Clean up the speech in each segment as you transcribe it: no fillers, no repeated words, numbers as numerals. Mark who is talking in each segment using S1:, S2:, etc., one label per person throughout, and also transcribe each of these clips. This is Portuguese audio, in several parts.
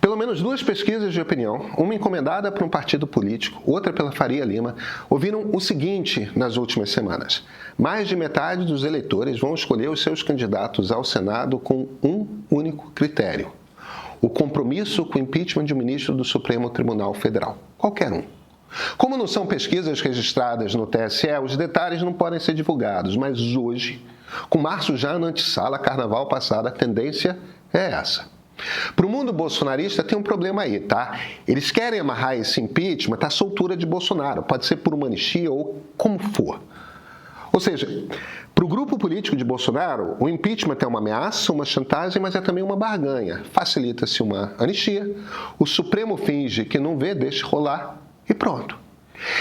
S1: Pelo menos duas pesquisas de opinião, uma encomendada por um partido político, outra pela Faria Lima, ouviram o seguinte nas últimas semanas: mais de metade dos eleitores vão escolher os seus candidatos ao Senado com um único critério: o compromisso com o impeachment de um ministro do Supremo Tribunal Federal, qualquer um. Como não são pesquisas registradas no TSE, os detalhes não podem ser divulgados, mas hoje, com março já na antessala, carnaval passado, a tendência é essa. Para o mundo bolsonarista tem um problema aí, tá? Eles querem amarrar esse impeachment à soltura de Bolsonaro, pode ser por uma anistia ou como for. Ou seja, para o grupo político de Bolsonaro, o impeachment é uma ameaça, uma chantagem, mas é também uma barganha. Facilita-se uma anistia, o Supremo finge que não vê, deixa rolar e pronto.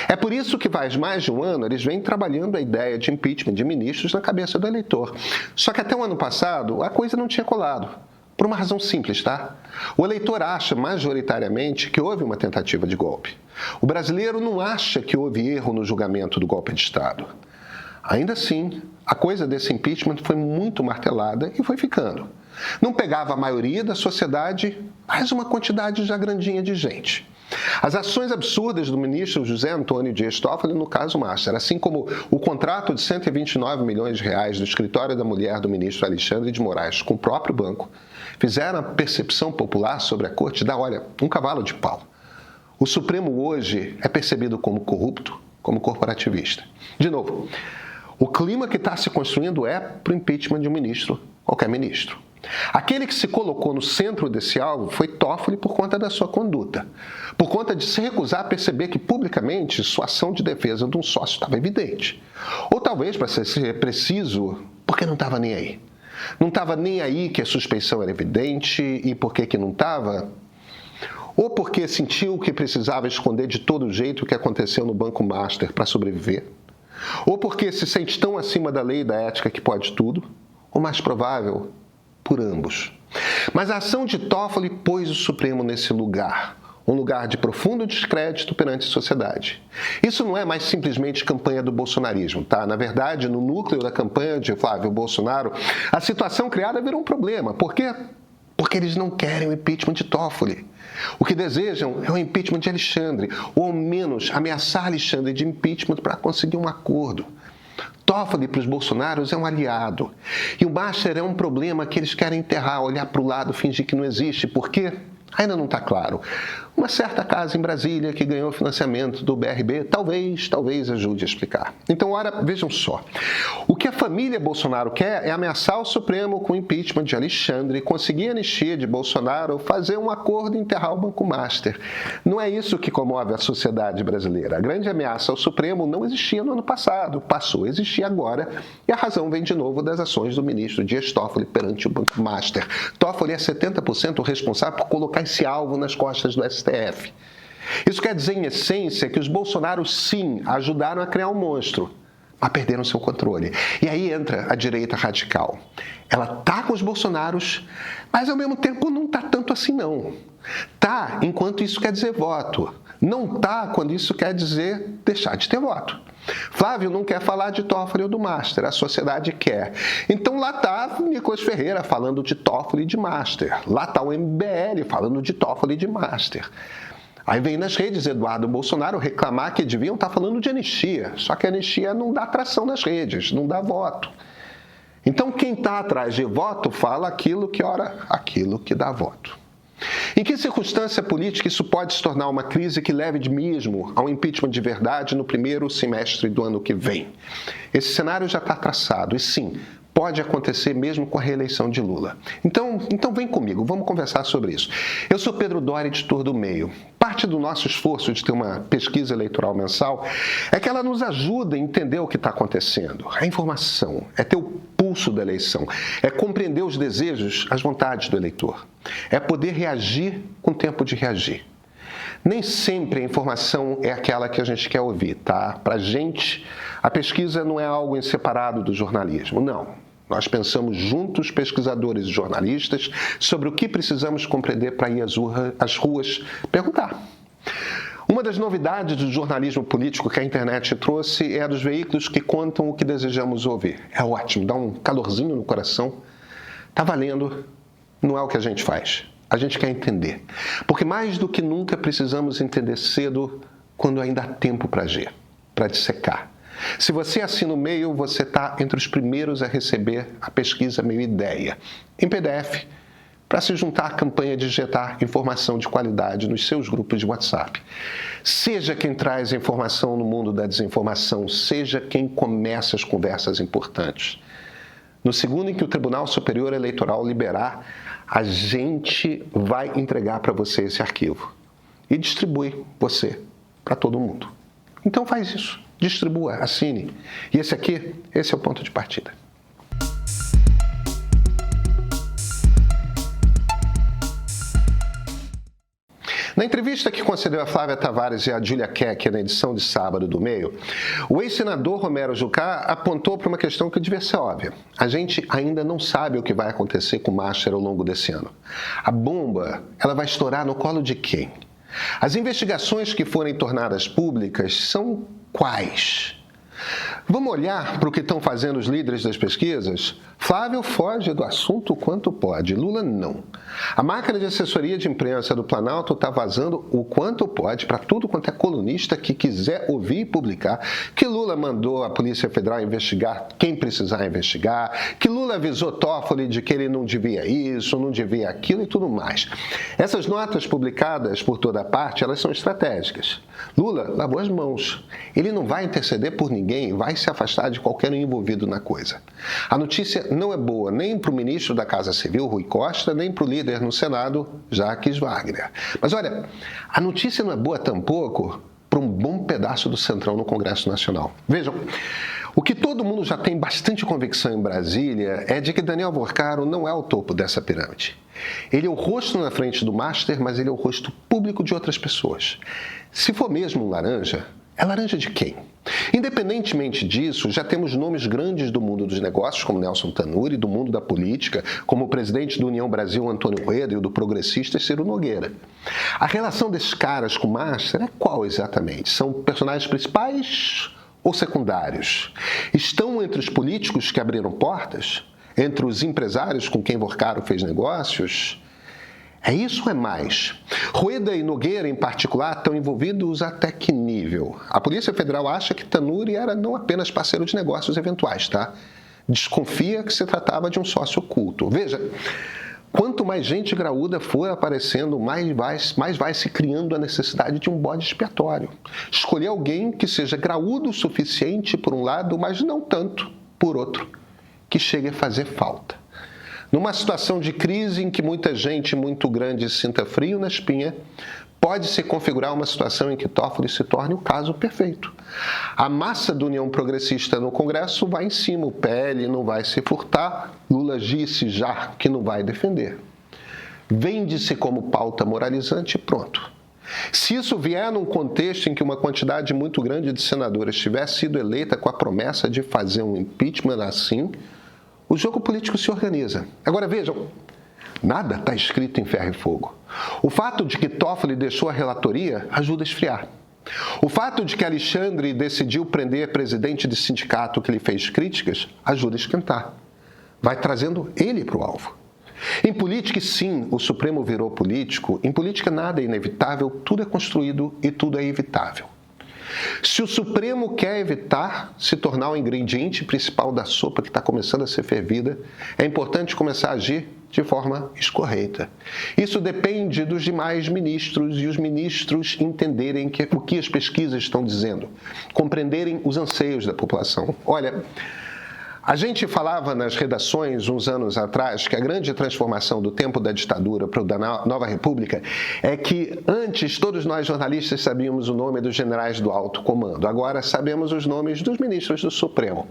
S1: É por isso que faz mais de um ano eles vêm trabalhando a ideia de impeachment de ministros na cabeça do eleitor. Só que até o ano passado a coisa não tinha colado. Por uma razão simples, tá? O eleitor acha majoritariamente que houve uma tentativa de golpe. O brasileiro não acha que houve erro no julgamento do golpe de Estado. Ainda assim, a coisa desse impeachment foi muito martelada e foi ficando. Não pegava a maioria da sociedade, mas uma quantidade já grandinha de gente. As ações absurdas do ministro José Antônio Dias Toffoli no caso Master, assim como o contrato de 129 milhões de reais do escritório da mulher do ministro Alexandre de Moraes com o próprio banco, fizeram a percepção popular sobre a corte dar, olha, um cavalo de pau. O Supremo hoje é percebido como corrupto, como corporativista. De novo, o clima que está se construindo é para o impeachment de um ministro, qualquer ministro. Aquele que se colocou no centro desse alvo foi Toffoli por conta da sua conduta, por conta de se recusar a perceber que publicamente sua ação de defesa de um sócio estava evidente. Ou talvez, para ser preciso, porque não estava nem aí. Não estava nem aí que a suspeição era evidente e por que não estava? Ou porque sentiu que precisava esconder de todo jeito o que aconteceu no Banco Master para sobreviver? Ou porque se sente tão acima da lei e da ética que pode tudo? Ou mais provável, por ambos. Mas a ação de Toffoli pôs o Supremo nesse lugar, um lugar de profundo descrédito perante a sociedade. Isso não é mais simplesmente campanha do bolsonarismo, tá? Na verdade, no núcleo da campanha de Flávio Bolsonaro, a situação criada virou um problema. Por quê? Porque eles não querem o impeachment de Toffoli. O que desejam é o impeachment de Alexandre, ou ao menos ameaçar Alexandre de impeachment para conseguir um acordo. Toffoli para os bolsonaros é um aliado. E o Master é um problema que eles querem enterrar, olhar para o lado, fingir que não existe. Por quê? Ainda não está claro. Uma certa casa em Brasília que ganhou financiamento do BRB talvez ajude a explicar. Então, ora, vejam só. O que a família Bolsonaro quer é ameaçar o Supremo com o impeachment de Alexandre, conseguir a anistia de Bolsonaro, fazer um acordo e enterrar o Banco Master. Não é isso que comove a sociedade brasileira. A grande ameaça ao Supremo não existia no ano passado, passou a existir agora, e a razão vem de novo das ações do ministro Dias Toffoli perante o Banco Master. Toffoli é 70% responsável por colocar esse alvo nas costas do STF. Isso quer dizer, em essência, que os Bolsonaros, sim, ajudaram a criar um monstro, mas perderam seu controle. E aí entra a direita radical. Ela tá com os Bolsonaros, mas ao mesmo tempo não tá tanto assim não. Tá enquanto isso quer dizer voto. Não tá quando isso quer dizer deixar de ter voto. Flávio não quer falar de Toffoli ou do Master, a sociedade quer. Então lá está Nicolas Ferreira falando de Toffoli e de Master. Lá está o MBL falando de Toffoli e de Master. Aí vem nas redes Eduardo Bolsonaro reclamar que deviam estar falando de anistia. Só que a anistia não dá tração nas redes, não dá voto. Então quem está atrás de voto fala aquilo que dá voto. Em que circunstância política isso pode se tornar uma crise que leve mesmo ao impeachment de verdade no primeiro semestre do ano que vem? Esse cenário já está traçado e sim, pode acontecer mesmo com a reeleição de Lula. Então vem comigo, vamos conversar sobre isso. Eu sou Pedro Doria, editor do Meio. Parte do nosso esforço de ter uma pesquisa eleitoral mensal é que ela nos ajuda a entender o que está acontecendo. A informação é ter o pulso da eleição, é compreender os desejos, as vontades do eleitor. É poder reagir com tempo de reagir. Nem sempre a informação é aquela que a gente quer ouvir, tá? Para a gente, a pesquisa não é algo em separado do jornalismo, não. Nós pensamos juntos, pesquisadores e jornalistas, sobre o que precisamos compreender para ir às ruas perguntar. Uma das novidades do jornalismo político que a internet trouxe é a dos veículos que contam o que desejamos ouvir. É ótimo, dá um calorzinho no coração. Tá valendo, não é o que a gente faz. A gente quer entender. Porque mais do que nunca precisamos entender cedo quando ainda há tempo para agir, para dissecar. Se você assina o Meio, você está entre os primeiros a receber a pesquisa Meio Ideia, em PDF, para se juntar à campanha de injetar informação de qualidade nos seus grupos de WhatsApp. Seja quem traz informação no mundo da desinformação, seja quem começa as conversas importantes. No segundo em que o Tribunal Superior Eleitoral liberar, a gente vai entregar para você esse arquivo e distribui você para todo mundo. Então faz isso, distribua, assine. E esse é o ponto de partida. Na entrevista que concedeu a Flávia Tavares e a Júlia Keck na edição de sábado do Meio, o ex-senador Romero Jucá apontou para uma questão que devia ser óbvia. A gente ainda não sabe o que vai acontecer com o Master ao longo desse ano. A bomba, ela vai estourar no colo de quem? As investigações que forem tornadas públicas são quais? Vamos olhar para o que estão fazendo os líderes das pesquisas? Flávio foge do assunto o quanto pode, Lula não. A máquina de assessoria de imprensa do Planalto está vazando o quanto pode para tudo quanto é colunista que quiser ouvir e publicar, que Lula mandou a Polícia Federal investigar quem precisar investigar, que Lula avisou Toffoli de que ele não devia isso, não devia aquilo e tudo mais. Essas notas publicadas por toda parte, elas são estratégicas. Lula lavou as mãos. Ele não vai interceder por ninguém, vai se afastar de qualquer um envolvido na coisa. A notícia não é boa nem para o ministro da Casa Civil, Rui Costa, nem para o líder no Senado, Jacques Wagner. Mas olha, a notícia não é boa tampouco para um bom pedaço do Centrão no Congresso Nacional. Vejam, o que todo mundo já tem bastante convicção em Brasília é de que Daniel Vorcaro não é o topo dessa pirâmide. Ele é o rosto na frente do Master, mas ele é o rosto público de outras pessoas. Se for mesmo um laranja, é laranja de quem? Independentemente disso, já temos nomes grandes do mundo dos negócios, como Nelson Tanuri, do mundo da política, como o presidente da União Brasil, Antônio Rueda, e o do progressista, Ciro Nogueira. A relação desses caras com o Master é qual exatamente? São personagens principais ou secundários? Estão entre os políticos que abriram portas? Entre os empresários com quem Vorcaro fez negócios? É isso ou é mais? Rueda e Nogueira, em particular, estão envolvidos até que nível? A Polícia Federal acha que Tanuri era não apenas parceiro de negócios eventuais, tá? Desconfia que se tratava de um sócio oculto. Veja, quanto mais gente graúda for aparecendo, mais vai se criando a necessidade de um bode expiatório. Escolher alguém que seja graúdo o suficiente por um lado, mas não tanto por outro, que chegue a fazer falta. Numa situação de crise em que muita gente muito grande sinta frio na espinha, pode se configurar uma situação em que Toffoli se torne o caso perfeito. A massa da União Progressista no Congresso vai em cima, o PL não vai se furtar, Lula disse já que não vai defender. Vende-se como pauta moralizante e pronto. Se isso vier num contexto em que uma quantidade muito grande de senadores tivesse sido eleita com a promessa de fazer um impeachment assim, o jogo político se organiza. Agora vejam, nada está escrito em ferro e fogo. O fato de que Toffoli deixou a relatoria ajuda a esfriar. O fato de que Alexandre decidiu prender presidente de sindicato que lhe fez críticas ajuda a esquentar. Vai trazendo ele para o alvo. Em política, sim, o Supremo virou político. Em política, nada é inevitável, tudo é construído e tudo é evitável. Se o Supremo quer evitar se tornar o ingrediente principal da sopa que está começando a ser fervida, é importante começar a agir de forma escorreita. Isso depende dos demais ministros e os ministros entenderem o que as pesquisas estão dizendo, compreenderem os anseios da população. Olha, a gente falava nas redações uns anos atrás que a grande transformação do tempo da ditadura para o da nova república é que antes todos nós jornalistas sabíamos o nome dos generais do alto comando, agora sabemos os nomes dos ministros do Supremo.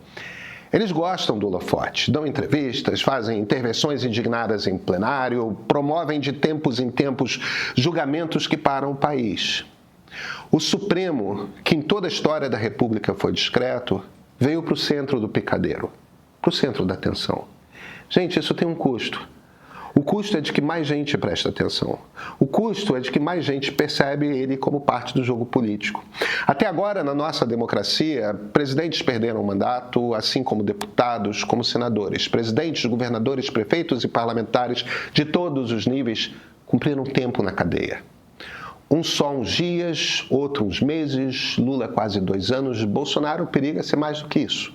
S1: Eles gostam do holofote, dão entrevistas, fazem intervenções indignadas em plenário, promovem de tempos em tempos julgamentos que param o país. O Supremo, que em toda a história da República foi discreto, veio para o centro do picadeiro, para o centro da atenção. Gente, isso tem um custo. O custo é de que mais gente presta atenção. O custo é de que mais gente percebe ele como parte do jogo político. Até agora, na nossa democracia, presidentes perderam o mandato, assim como deputados, como senadores. Presidentes, governadores, prefeitos e parlamentares de todos os níveis cumpriram tempo na cadeia. Um só uns dias, outro uns meses, Lula quase 2 anos, Bolsonaro periga ser mais do que isso.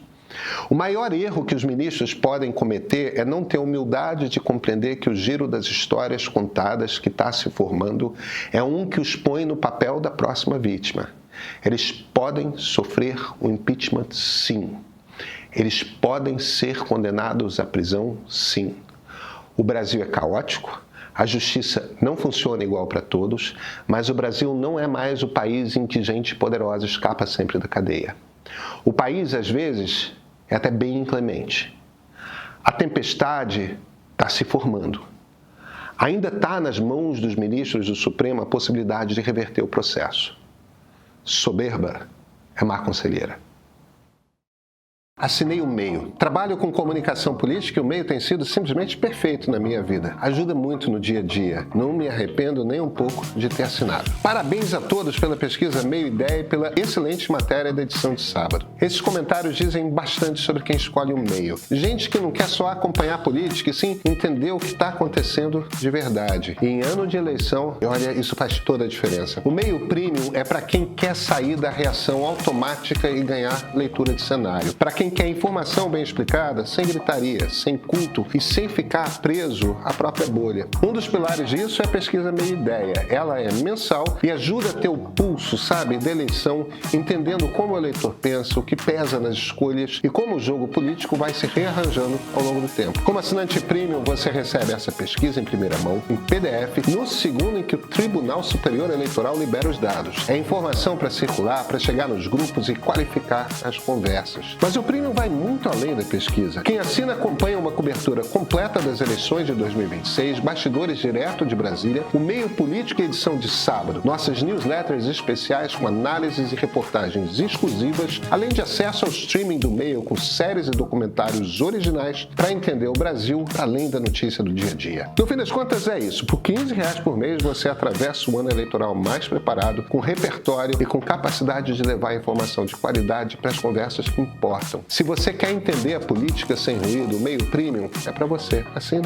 S1: O maior erro que os ministros podem cometer é não ter humildade de compreender que o giro das histórias contadas que está se formando é um que os põe no papel da próxima vítima. Eles podem sofrer um impeachment, sim. Eles podem ser condenados à prisão, sim. O Brasil é caótico, a justiça não funciona igual para todos, mas o Brasil não é mais o país em que gente poderosa escapa sempre da cadeia. O país, às vezes, é até bem inclemente. A tempestade está se formando. Ainda está nas mãos dos ministros do Supremo a possibilidade de reverter o processo. Soberba é má conselheira. Assinei o Meio. Trabalho com comunicação política e o Meio tem sido simplesmente perfeito na minha vida. Ajuda muito no dia a dia. Não me arrependo nem um pouco de ter assinado. Parabéns a todos pela pesquisa Meio Ideia e pela excelente matéria da edição de sábado. Esses comentários dizem bastante sobre quem escolhe o Meio. Gente que não quer só acompanhar a política e sim entender o que está acontecendo de verdade. E em ano de eleição, olha, isso faz toda a diferença. O Meio Premium é para quem quer sair da reação automática e ganhar leitura de cenário. Para quem quer informação bem explicada, sem gritaria, sem culto e sem ficar preso à própria bolha. Um dos pilares disso é a pesquisa Meio Ideia. Ela é mensal e ajuda a ter o pulso, sabe, da eleição, entendendo como o eleitor pensa, o que pesa nas escolhas e como o jogo político vai se rearranjando ao longo do tempo. Como assinante premium, você recebe essa pesquisa em primeira mão, em PDF, no segundo em que o Tribunal Superior Eleitoral libera os dados. É informação para circular, para chegar nos grupos e qualificar as conversas. Mas o Premium vai muito além da pesquisa. Quem assina acompanha uma cobertura completa das eleições de 2026, bastidores direto de Brasília, o Meio Político e edição de sábado, nossas newsletters especiais com análises e reportagens exclusivas, além de acesso ao streaming do Meio com séries e documentários originais para entender o Brasil além da notícia do dia a dia. No fim das contas é isso. Por R$15 por mês você atravessa o ano eleitoral mais preparado, com repertório e com capacidade de levar informação de qualidade para as conversas que importam. Se você quer entender a política sem ruído, o Meio Premium é para você. Assina.